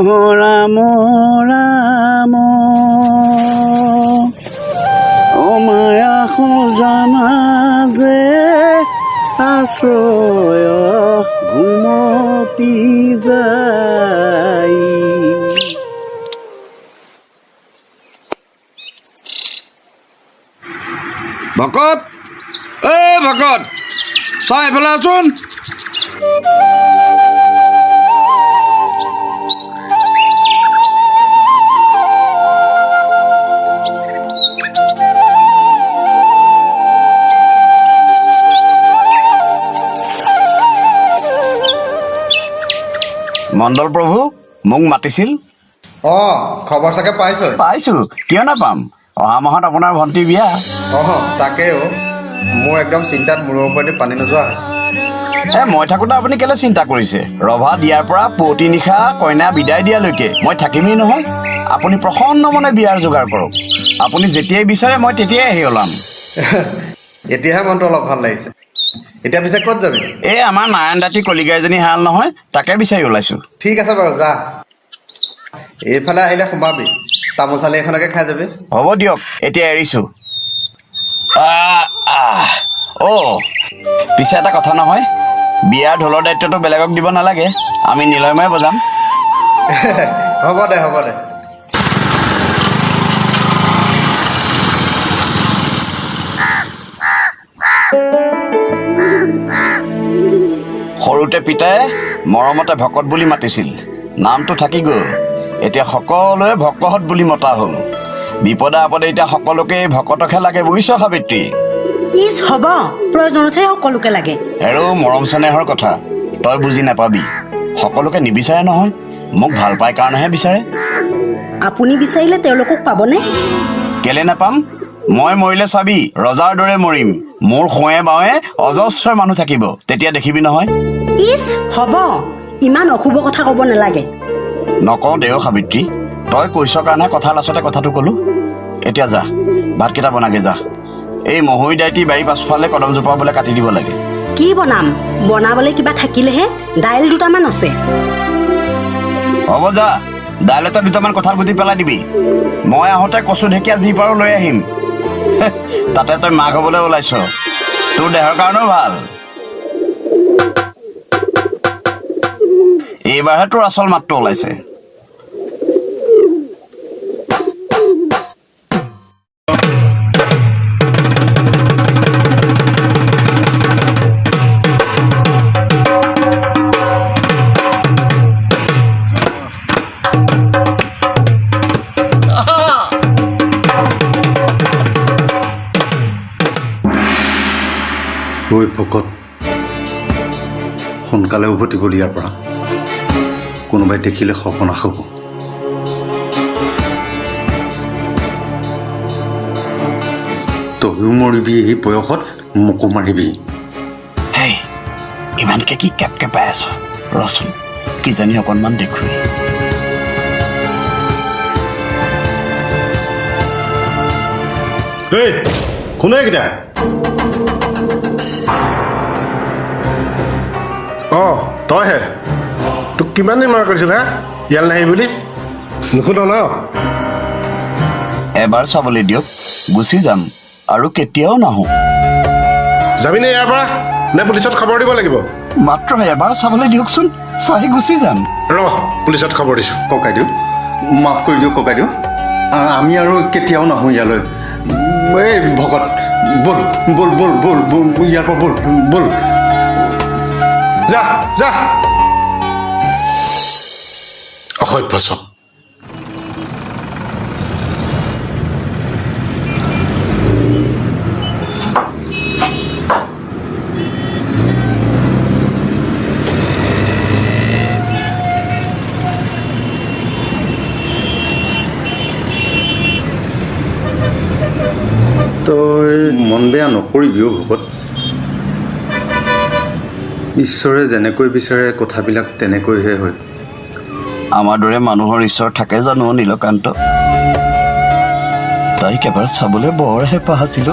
ৰাম ৰাম অমায়া সজানা যে আশ্ৰয় ঘুমতি যায়। ভকত, ভকত চাই এইফালে আছোন। মণ্ডল প্ৰভু মোক মাতিছিল। খবৰ চাগে পাইছো, কিয় নাপাম। অহা মাহত আপোনাৰ ভণ্টিৰ বিয়া। তাকেও মোৰ একদম চিন্তাত মূৰৰ ওপৰতে পানী নোযোৱা হৈছে। মই থাকোঁতে আপুনি কেলে চিন্তা কৰিছে? ৰভা দিয়াৰ পৰা পুৱতি নিশা কইনা বিদায় দিয়ালৈকে মই থাকিমেই নহয়। আপুনি প্ৰসন্ন মনে বিয়াৰ যোগাৰ কৰক। আপুনি যেতিয়াই বিচাৰে মই তেতিয়াই আহি ওলাম। এতিয়াহে মনটো অলপ ভাল লাগিছে। এতিয়া পিছে ক'ত যাবি? আমাৰ নাৰায়ণ দাঁতি কলিগা এজনী হাল নহয়, তাকে বিচাৰি ওলাইছো। ঠিক আছে বাৰু, যা। এইফালে আহিলে সোমাবি, তামোল চালি এখনকে খাই যাবি। হ'ব দিয়ক, এতিয়া এৰিছো। পিছে এটা কথা নহয়, বিয়াৰ ঢোলৰ দায়িত্বটো বেলেগক দিব নালাগে, আমি নিলয়ময়ে বজাম। হ'ব দে। সৰুতে পিতাই মৰমতে ভকত বুলি মাতিছিল, নামটো থাকি গ'ল। এতিয়া সকলোৱে ভকত বুলি মতা হ'ল। বিপদে আপদে এতিয়া সকলোকে ভকতকহে লাগে, বুজিছ সাবিত্ৰী? হ'ব, প্ৰয়োজনতহে সকলোকে লাগে। আৰু মৰম চেনেহৰ কথা তই বুজি নাপাবি। সকলোকে নিবিচাৰে নহয়, মোক ভাল পাই কাৰণেহে বিচাৰে। আপুনি বিচাৰিলে তেওঁলোকক পাবনে? কেলে নাপাম? মই মৰিলে চাবি ৰজাৰ দৰে মৰিম। মোৰ সোঁৱে বাৱে অজস্ৰ মানুহ থাকিব, তেতিয়া দেখিবি নহয়। হ'ব, ইমান অশুভ কথা ক'ব নালাগে। নকওঁ দেও সাবিত্ৰী, তই কৈছ কাৰণে কথা লাচতে কথাটো ক'লো। এতিয়া যা, ভাতকেইটা বনাগে যা। এই মহৈ দাইটি বাৰী পাছফালে কদমজোপা বোলে কাটি দিব লাগে। কি বনাম? বনাবলৈ কিবা থাকিলেহে। দাইল দুটামান আছে। হ'ব যা, দাইলতে দুটামান কঁঠাল গুটি পেলাই দিবি। মই আহোঁতে কচু ঢেকীয়া যি পাৰোঁ লৈ আহিম। তাতে তই মাক হ'বলৈ ওলাইছ, তোৰ দেহৰ কাৰণেও ভাল। এইবাৰহে তোৰ আচল মাতটো ওলাইছে। ঐ ভকত, সোনকালে উভতিব ইয়াৰ পৰা, কোনোবাই দেখিলে সপনা খাব। তয়ো মৰিবি এই বয়সত, মোকো মাৰিবি। ইমানকে কি কেপ কেপাই আছ? ৰচোন কিজানি অকণমান দেখুৱাই। কোনে এইকেইটা? তইহে? তোক কিমান দিন মাৰ কৰিছিল হা, ইয়ালৈ নাহি বুলি? নুশুন ন? এবাৰ চাবলৈ দিয়ক, গুচি যাম আৰু কেতিয়াও নাহোঁ। যাবিনে ইয়াৰ পৰা, নে পুলিচত খবৰ দিব লাগিব? মাত্ৰ এবাৰ চাবলৈ দিয়কচোন, চাই গুচি যাম। পুলিচত খবৰ দিছোঁ। ককাইদেউ, মাফ কৰি দিয়ক ককাইদেউ, আমি আৰু কেতিয়াও নাহোঁ ইয়ালৈ। এই ভকত, বল বল বল বল বল ইয়াৰ পৰা বল বল। যা যা, অসভ্য চব। তই মন বেয়া নকৰিবি অ' ভকত। ঈশ্বৰে যেনেকৈ বিচাৰে কথাবিলাক তেনেকৈহে হয়। আমাৰ দৰে মানুহৰ ঈশ্বৰ থাকে জানো নীলকান্ত? তাইক এবাৰ চাবলৈ বৰ হেঁপাহ আছিলো।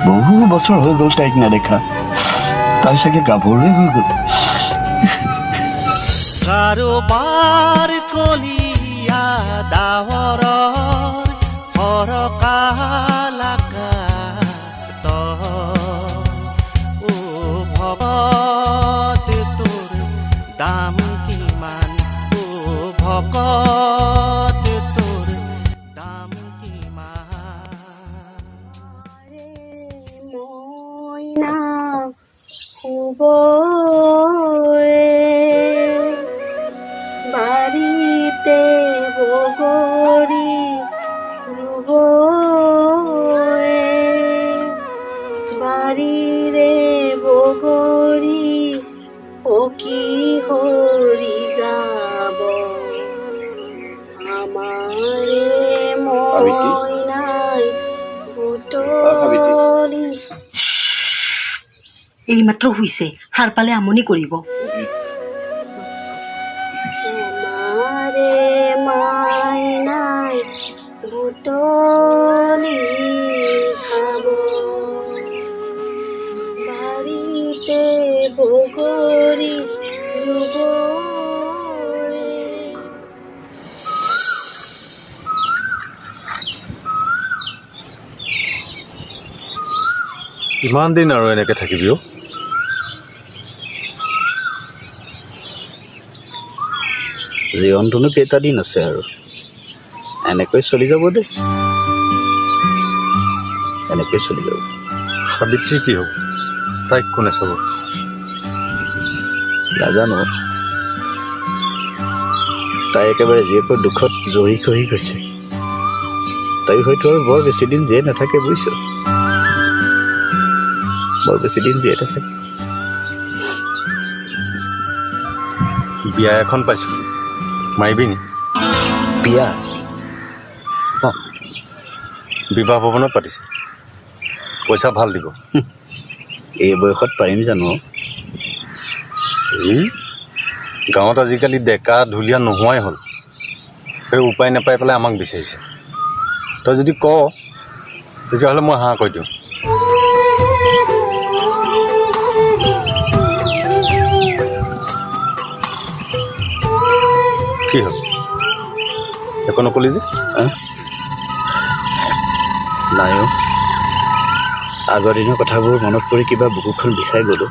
বহু বছৰ হৈ গ'ল তাইক নেদেখা। তাই চাগে গাভৰুৱে হৈ গ'ল। কাৰোবাৰ কলিয়া ডাৱৰৰ ফৰকাল আকাশ ও ভকত তোৰ দাম কিমান ও ভকত তোৰ দাম কিমান মইনা শুবয়ে বাৰীতে বগৰী ৰুবয়ে বাৰীৰে বগৰী পকি সৰি যাব আমাৰে মইনাই বুটলি এইমাত্ৰ শুইছে সাৰ পালে আমনি কৰিব আমাৰে মাইনাই বুটলি খাব বাৰীতে বগৰী ৰুবয়ে কিমান দিন আৰু এনেকৈ থাকিবি অ' জীৱনটোনো কেইটা দিন আছে আৰু এনেকৈ চলি যাব দেই এনেকৈ চলি যাব সাবিত্ৰী কি হ'ব তাইক কোনে চাব নাজানো তাই একেবাৰে জীয়েকৰ দুখত জহি খহি গৈছে তাই হয়তো আৰু বৰ বেছি দিন জীয়াই নাথাকে বুজিছ বৰ বেছি দিন জীয়াই নাথাকে বিয়া এখন পাইছোঁ মাৰিবি নি বিয়া বিবাহ ভৱনত পাতিছে পইচা ভাল দিব এই বয়সত পাৰিম জানো এই গাঁৱত আজিকালি ডেকা ঢুলীয়া নোহোৱাই হ'ল সেই উপায় নাপাই পেলাই আমাক বিচাৰিছে তই যদি ক তেতিয়াহ'লে মই হাঁ কৈ দিওঁ কি হ'ল একো নকলি যে নাই আগৰ দিনৰ কথাবোৰ মনত পৰি কিবা বুকুখন বিষাই গ'লো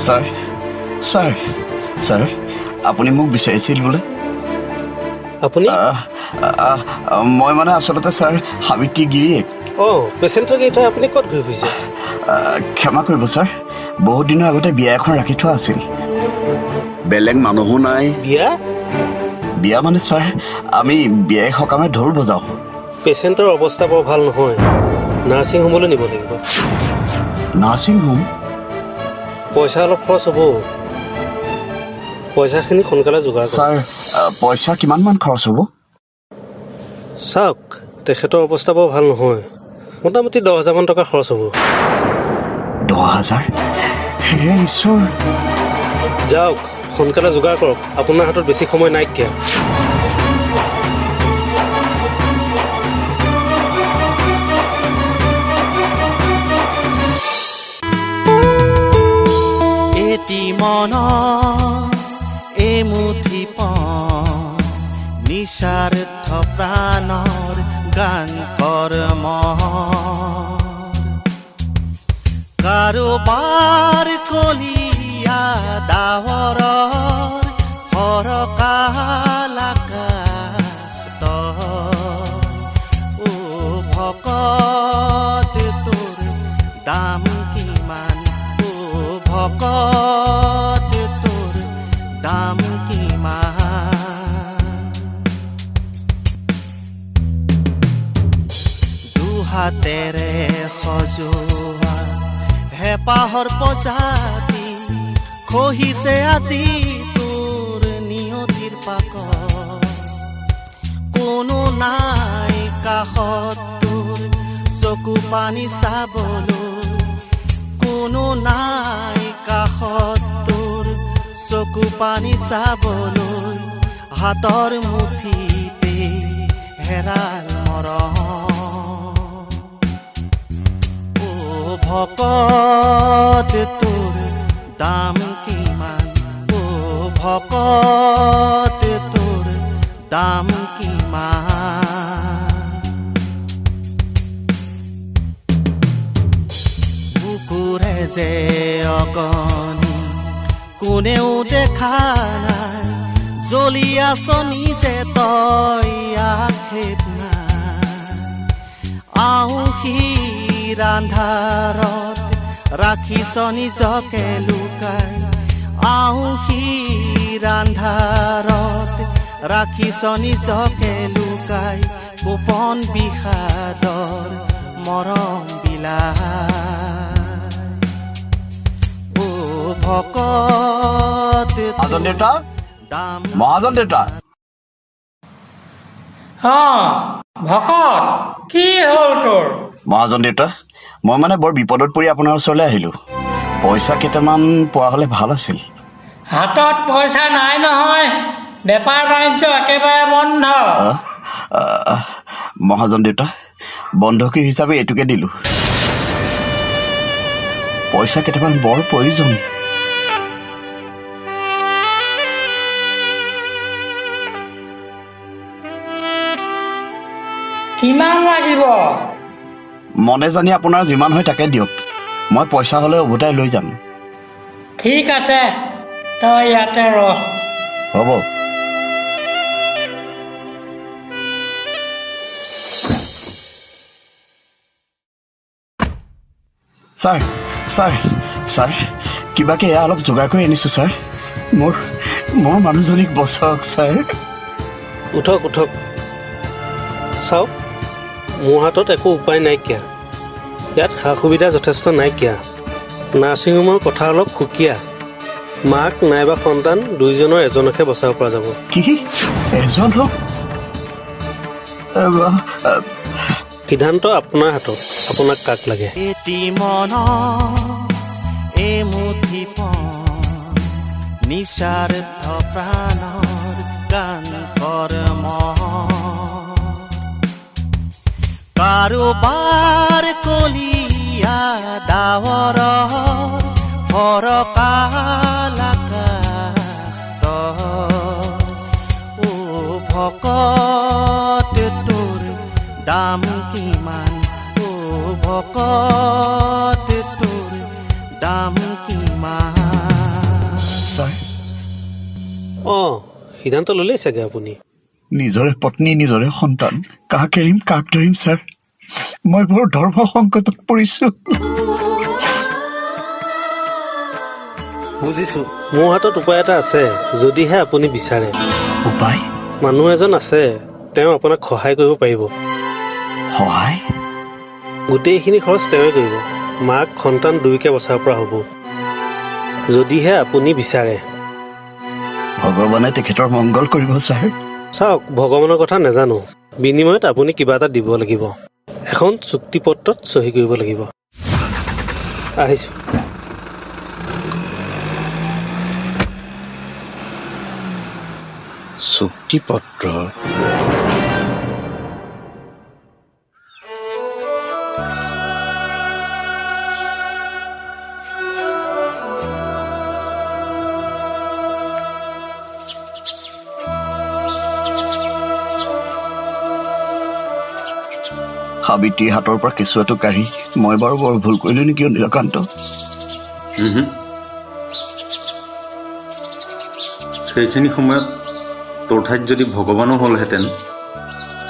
ছাৰ ছাৰ ছাৰ আপুনি মোক বিচাৰিছিল বোলে আপুনি মই মানে আচলতে ছাৰ সাবিত্ৰী গিৰিয়েক পেচেণ্টক এতিয়া আপুনি ক'ত ঘূৰি ফুৰিছে ক্ষমা কৰিব ছাৰ বহুত দিনৰ আগতে বিয়া এখন ৰাখি থোৱা আছিল বেলেগ মানুহো নাই বিয়া মানে ছাৰ আমি বিয়াই সকামে ঢোল বজাওঁ পেচেণ্টৰ অৱস্থা বৰ ভাল নহয় নাৰ্ছিং হোমলৈ নিব লাগিব নাৰ্ছিং হোম পইচা অলপ খৰচ হ'ব পইচাখিনি সোনকালে যোগাৰ কৰক ছাৰ পইচা কিমানমান খৰচ হ'ব চাওক তেখেতৰ অৱস্থা বৰ ভাল নহয় মোটামুটি 10,000 টকা খৰচ হ'ব 10,000 হে ঈশ্বৰ যাওক সোনকালে যোগাৰ কৰক আপোনাৰ হাতত বেছি সময় নাইকিয়া এটি মন এমুঠি নিস্বাৰ্থ প্ৰাণৰ গান কৰ্ম কাৰোবাৰ কলিয়া ডাৱৰৰ ফৰকাল আকাশত ও ভকত তোৰ দাম কিমান ও ভকত তোৰ দাম কিমান দুহাতেৰে সজোৱা হেঁপাহৰ প্ৰজাতি খহিছে আজি তোৰ নিয়তিৰ পাকত কোনো নাই কাষত তোৰ চকু পানী চাবলৈ কোনো নাই কাষত তোৰ চকু পানী চাবলৈ হাতৰ মুঠিতে হেৰাল মৰম ভকত তোৰ দাম কিমান ও ভকত তোৰ দাম কিমান বুকুৰে যে অগণি কোনেও দেখা নাই জ্বলি আছ নিজে তই আক্ষেপ নাই আউসী আন্ধাৰত ৰাখিছ নিজকে লুকাই আউসীৰ আন্ধাৰত ৰাখিছ নিজকে লুকাই গোপন বিষাদৰ মৰম বিলাই ও ভকত মহাজন দেউতা মহাজন দেউতা ভকত কি হ'ল তোৰ মহাজন দেউতা মই মানে বৰ বিপদত পৰি আপোনাৰ ওচৰলৈ আহিলোঁ পইচা কেইটামান পোৱা হ'লে ভাল আছিল হাতত পইচা নাই নহয় বেপাৰ বাণিজ্য একেবাৰে বন্ধ মহাজন দেউতা বন্ধকী হিচাপে এইটোকে দিলোঁ পইচা কেইটামান বৰ প্ৰয়োজন কিমান লাগিব মনে জানি আপোনাৰ যিমান হয় তাকে দিয়ক মই পইচা হ'লে উভতাই লৈ যাম ঠিক আছে তই ইয়াতে ৰহ হ'ব ছাৰ ছাৰ ছাৰ কিবাকে এয়া অলপ যোগাৰ কৰি আনিছোঁ ছাৰ মোৰ মানুহজনীক বচাওক ছাৰ উঠক উঠক চাওক মোৰ হাতত একো উপায় নাইকিয়া ইয়াত সা সুবিধা যথেষ্ট নাইকিয়া নাৰ্ছিং হোমৰ কথা অলপ সুকীয়া মাক নাইবা সন্তান দুইজনৰ এজনকহে বচাব পৰা যাব কি এজন হওক সিদ্ধান্ত আপোনাৰ হাতত আপোনাক কাক লাগে এটি মন এমুঠি পণ নিস্বাৰ্থ প্ৰাণৰ গান কৰ্ম কাৰোবাৰ কলিয়া ডাৱৰৰ ফৰকাল আকাশত ও ভকত তোৰ দাম কিমান ও ভকত তোৰ দাম কিমান ছাৰ অঁ সিদ্ধান্ত ল'লেই চাগে আপুনি নিজৰে পত্নী নিজৰে সন্তান কাক এৰিম কাক ধৰিম ছাৰ মই বৰ ধৰ্ম সংকটত পৰিছোঁ বুজিছোঁ মোৰ হাতত উপায় এটা আছে যদিহে আপুনি বিচাৰে উপায় মানুহ এজন আছে তেওঁ আপোনাক সহায় কৰিব পাৰিব সহায় গোটেইখিনি খৰচ তেওঁৱে কৰিব মাক সন্তান দুয়োকে বচাব পৰা হ'ব যদিহে আপুনি বিচাৰে ভগৱানে তেখেতৰ মংগল কৰিব ছাৰ চাওক ভগৱানৰ কথা নাজানো বিনিময়ত আপুনি কিবা এটা দিব লাগিব এখন চুক্তিপত্ৰত চহী কৰিব লাগিব আহিছোঁ চুক্তিপত্ৰ সাবিত্ৰীৰ হাতৰ পৰা কেঁচুৱাটো কাঢ়ি মই বাৰু বৰ ভুল কৰিলো নেকি নীলকান্ত? সেইখিনি সময়ত তোৰ ঠাইত যদি ভগৱানো হ'লহেঁতেন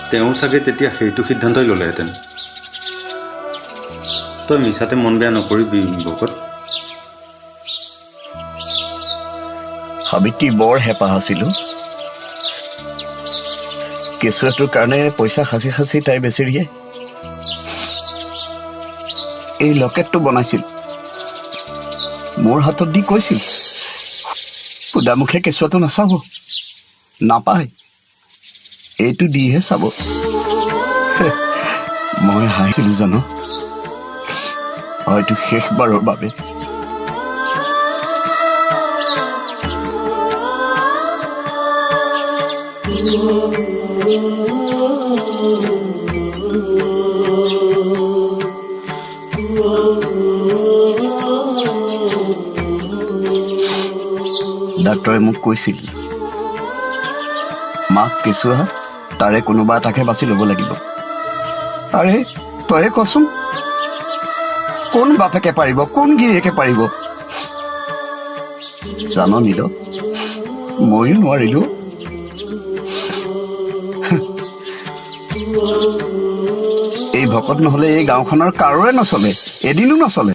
তেওঁ চাগে তেতিয়া সেইটো সিদ্ধান্তই ল'লেহেঁতেন। তই মিছাতে মন বেয়া নকৰিবি ভকত। সাবিত্ৰী বৰ হেঁপাহ আছিলো। কেঁচুৱাটোৰ কাৰণে পইচা সাঁচি সাঁচি তাই বেচেৰিয়ে এই লকেটটো বনাইছিল। মোৰ হাতত দি কৈছিল সুদামুখে কেঁচুৱাটো নাচাব, নাপায়, এইটো দিহে চাব। মই হাঁহিছিলো জানো, হয়তো শেষবাৰৰ বাবে। ডাক্তৰে মোক কৈছিল মাক কেঁচুৱা তাৰে কোনোবা এটাকে বাছি ল'ব লাগিব। আৰে তয়ে কচোন, কোন বাপেকে পাৰিব, কোন গিৰিয়েকে পাৰিব? জান নীল, ময়ো নোৱাৰিলো। এই ভকত নহলে এই গাঁওখনৰ কাৰোৰে নচলে, এদিনো নচলে।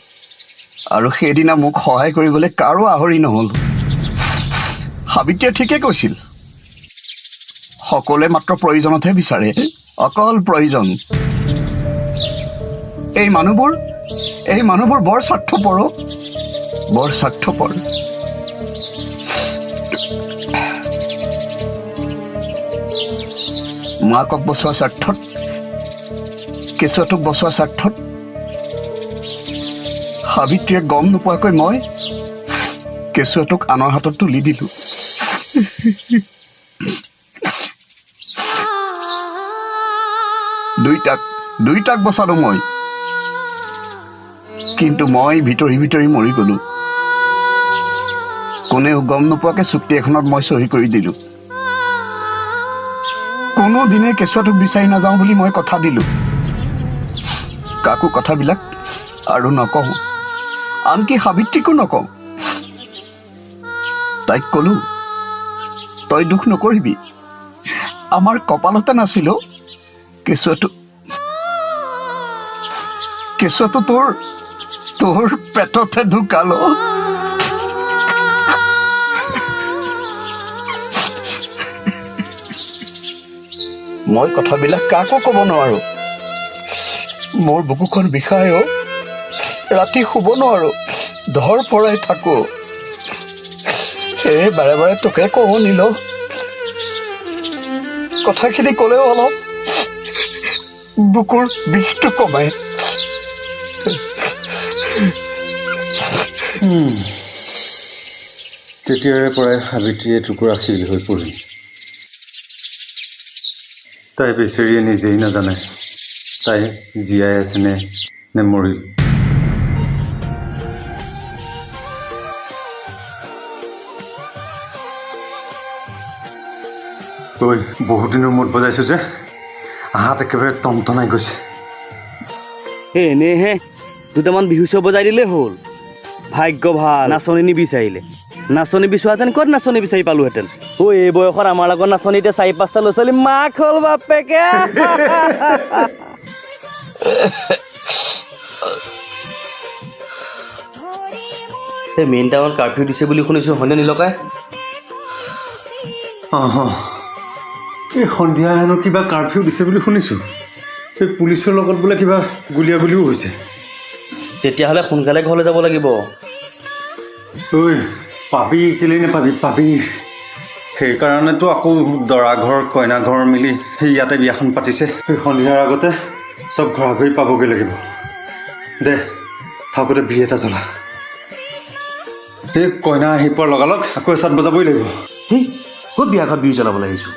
আৰু সেইদিনা মোক সহায় কৰিবলৈ কাৰো আহৰি নহল। সাবিত্ৰীয়ে ঠিকে কৈছিল, সকলোৱে মাত্ৰ প্ৰয়োজনতহে বিচাৰে, অকল প্ৰয়োজন। এই মানুহবোৰ বৰ স্বাৰ্থপৰ, বৰ স্বাৰ্থপৰ। মাকক বচোৱা স্বাৰ্থত, কেঁচুৱাটোক বচোৱা স্বাৰ্থত সাবিত্ৰীয়ে গম নোপোৱাকৈ মই কেঁচুৱাটোক আনৰ হাতত তুলি দিলো। দুইটাক বচালো মই, কিন্তু মই ভিতৰি ভিতৰি মৰি গলো। কোনেও গম নোপোৱাকে চুক্তি এখনত মই চহী কৰি দিলো। কোনো দিনে কেঁচুৱাটোক বিচাৰি নাযাওঁ বুলি মই কথা দিলো। কাকো কথাবিলাক আৰু নকওঁ, আনকি সাবিত্ৰীকো নকওঁ। তাইক কলো, তই দুখ নকৰিবি, আমাৰ কপালতে নাছিল কেঁচুৱাটো তোৰ পেটতে ঢুকাল। মই কথাবিলাক কাকো ক'ব নোৱাৰো। মোৰ বুকুখন বিষায়, ৰাতি শুব নোৱাৰো, ধৰ পৰাই থাকো। সেয়ে বাৰে বাৰে তোকে কওঁ নীল, কথাখিনি ক'লেও অলপ বুকুৰ বিষটো কমাই। তেতিয়াৰে পৰাই সাবিত্ৰীয়ে টুকুৰাশীল হৈ পৰিল। তাই বেচেৰিয়ে নিজেই নাজানে তাই জীয়াই আছে নে মৰিল। ঐ, বহুত দিনৰ মূৰত বজাইছো যে হাত একেবাৰে টনটনাই গৈছে। এনেহে দুটামান বিহু চব বজাই দিলেই হ'ল। ভাগ্য ভাল, নাচনী নিবিচাৰিলে। নাচনী বিচৰাহেঁতেন ক'ত নাচনী বিচাৰি পালোহেঁতেন। এই বয়সত আমাৰ লগত নাচনী এতিয়া 4-5টা ল'ৰা ছোৱালী মাক হ'ল বাপেকে। মেইন টাউনত কাৰ্ফিউ দিছে বুলি শুনিছো, হয়নে নীলকাই? এই সন্ধিয়া হেনো কিবা কাৰ্ফিউ দিছে বুলি শুনিছোঁ। এই পুলিচৰ লগত বোলে কিবা গুলীয়াগুলিও হৈছে। তেতিয়াহ'লে সোনকালে ঘৰলৈ যাব লাগিব। ঐ, পাবি কেলেই নেপাবি, পাবি। সেইকাৰণেতো আকৌ দৰা ঘৰ কইনা ঘৰ মিলি সেই ইয়াতে বিয়াখন পাতিছে। সেই সন্ধিয়াৰ আগতে চব ঘৰা ঘৰি পাবগৈ লাগিব। দে থাকোঁতে বিৰি এটা জ্বলা। সেই কইনা আহি পোৱাৰ লগালগ আকৌ এচাত বজাবই লাগিব। সেই ক'ত বিয়া ঘৰত বিৰি জ্বলাব লাগিছোঁ?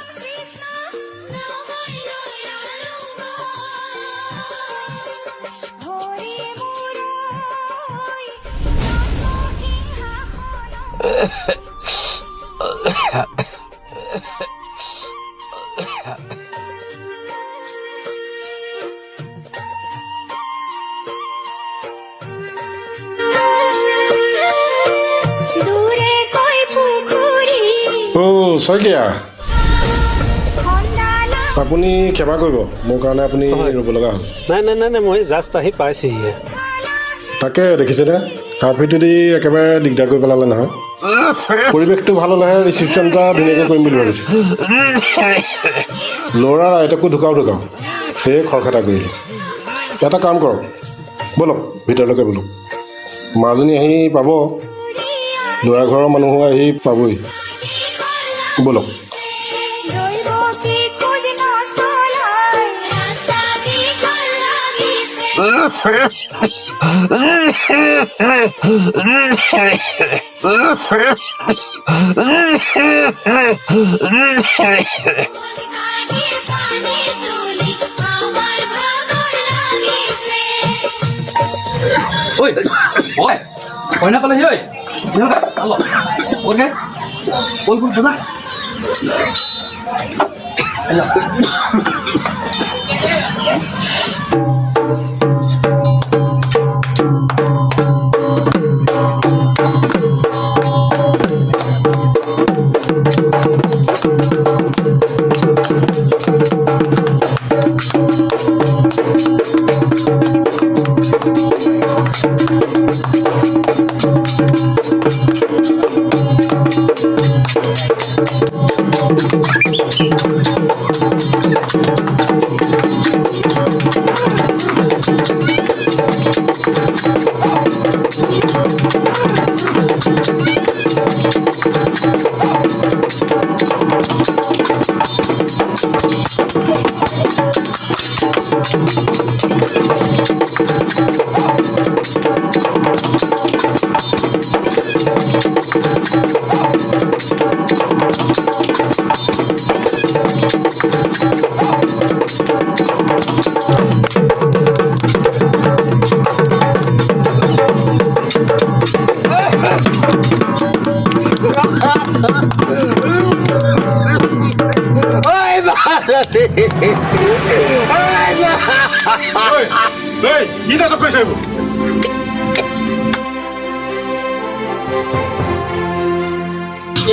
অ' শইকীয়া আপুনি ক্ষমা কৰিব মোৰ কাৰণে আপুনি ৰ'ব লগা হ'ল নাই মই জাষ্ট আহি পাইছোহিহে তাকে দেখিছেনে কাৰ্ফিউটো দি একেবাৰে দিগদাৰ কৰি পেলালে নহয় পৰিৱেশটো ভাল হ'লেহে ৰিচিপশ্যন এটা ধুনীয়াকৈ কৰিম বুলি ভাবিছোঁ ল'ৰাৰ আইতাকো ঢুকাও সেয়ে খৰখেদা কৰিলোঁ এটা কাম কৰক ব'লক ভিতৰলৈকে ব'লক মাজনী আহি পাব ল'ৰা ঘৰৰ মানুহো আহি পাবই ব'লক ঐ ঐ কইনা পালেহি ঐ ওকে বল বজা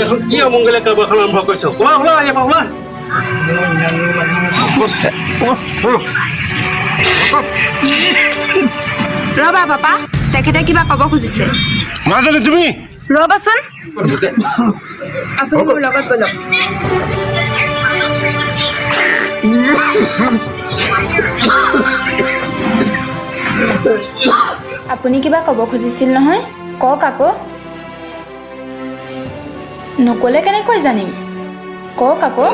এখন কি অমংগলে কাৰবাৰখন আৰম্ভ কৰিছ কোৱা হলা আহিবা হলা ৰবা পাপা তেখেতে কিবা ক'ব খুজিছে মাজনী তুমি ৰবাচোন আপুনি মোৰ লগত বলক আপুনি কিবা ক'ব খুজিছিল নহয় কওক আকৌ নকলে কেনেকৈ জানিম কওক আকৌ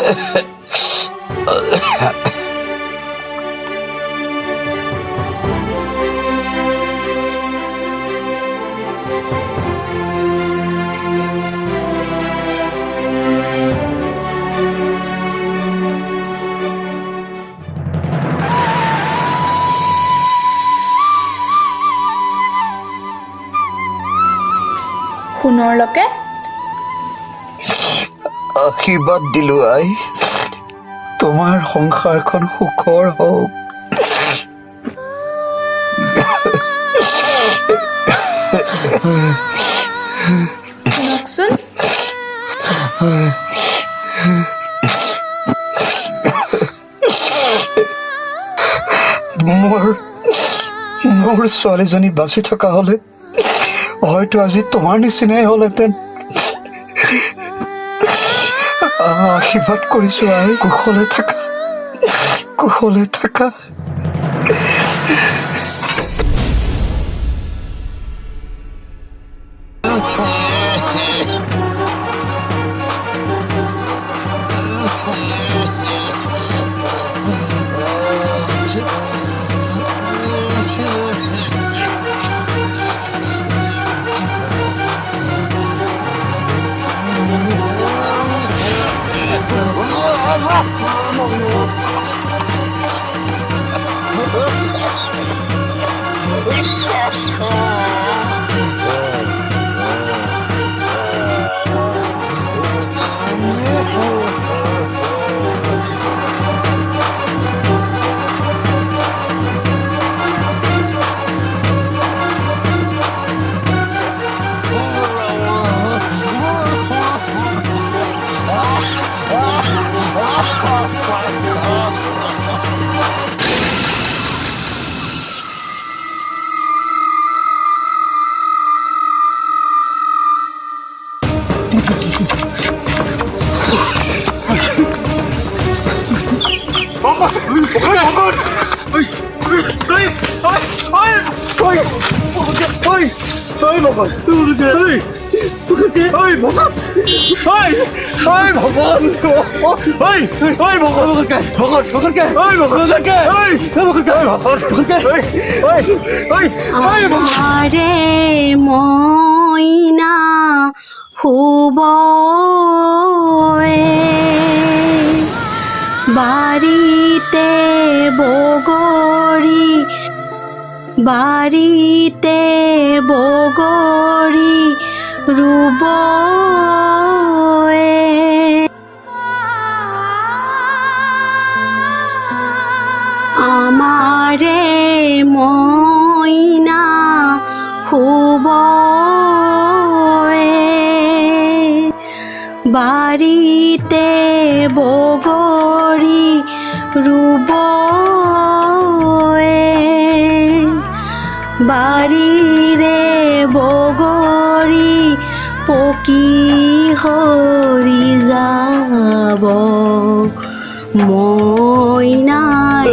সোণৰ লকে আশীৰ্বাদ দিলো আই তোমাৰ সংসাৰখন সুখৰ হওক শুনকচোন মোৰ ছোৱালীজনী বাচি থকা হলে হয়তো আজি তোমাৰ নিচিনাই হলহেঁতেন আশীৰ্বাদ কৰিছো আই কুশলে থাকা আমাৰে মইনা শুবয়ে বাৰীতে বগৰী ৰুবয়ে আমাৰে মইনা শুবয়ে বাৰীতে বগৰী ৰুবয়ে বাৰীৰে বগৰী পকি সৰি যাব মইনাই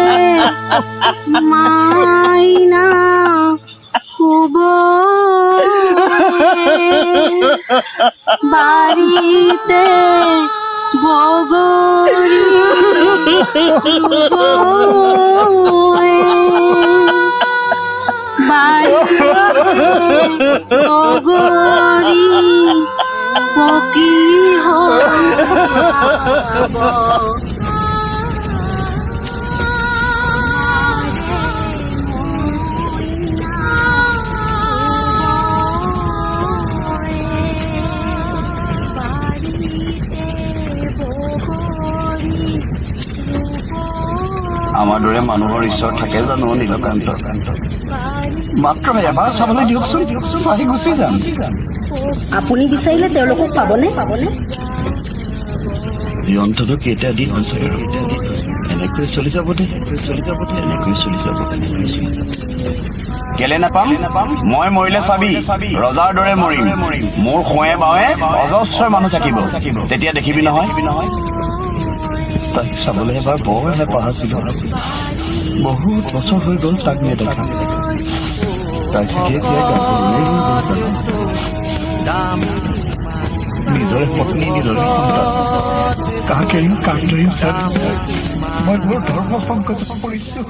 আমাৰে মাইনা শুবয়ে বাৰীতে বগৰী ৰুবয়ে বাৰীতে বগৰী পকি হ'ব আমাৰ দৰে মানুহৰ ঈশ্বৰ থাকে জানো নীলকান্ত? মাত্ৰ এবাৰ চাবলৈ দিয়কচোন, চাহি গুচি যাম। আপুনি বিচাৰিলে তেওঁলোকক পাবনে? জীৱনটোতো কেইটা দিন হৈছে আৰু এনেকৈ চলি যাব দে, এনেকৈ চলি যাব। কেলে নাপাম? মই মৰিলে চাবি ৰজাৰ দৰে মৰিম। মোৰ সোঁৱে বাৱে অজস্ৰ মানুহ থাকিব, তেতিয়া দেখিবি নহয়। তাইক চাবলৈ এবাৰ বৰ হেঁপাহ আছিল। বহুত বছৰ হৈ গ'ল তাক নেদেখা। তাই চাগে এতিয়া নিজৰে পত্নী, নিজৰে সন্তান, কাক এৰিম কাক ধৰিম ছাৰ। মই বৰ ধৰ্ম সংকটত পৰিছো।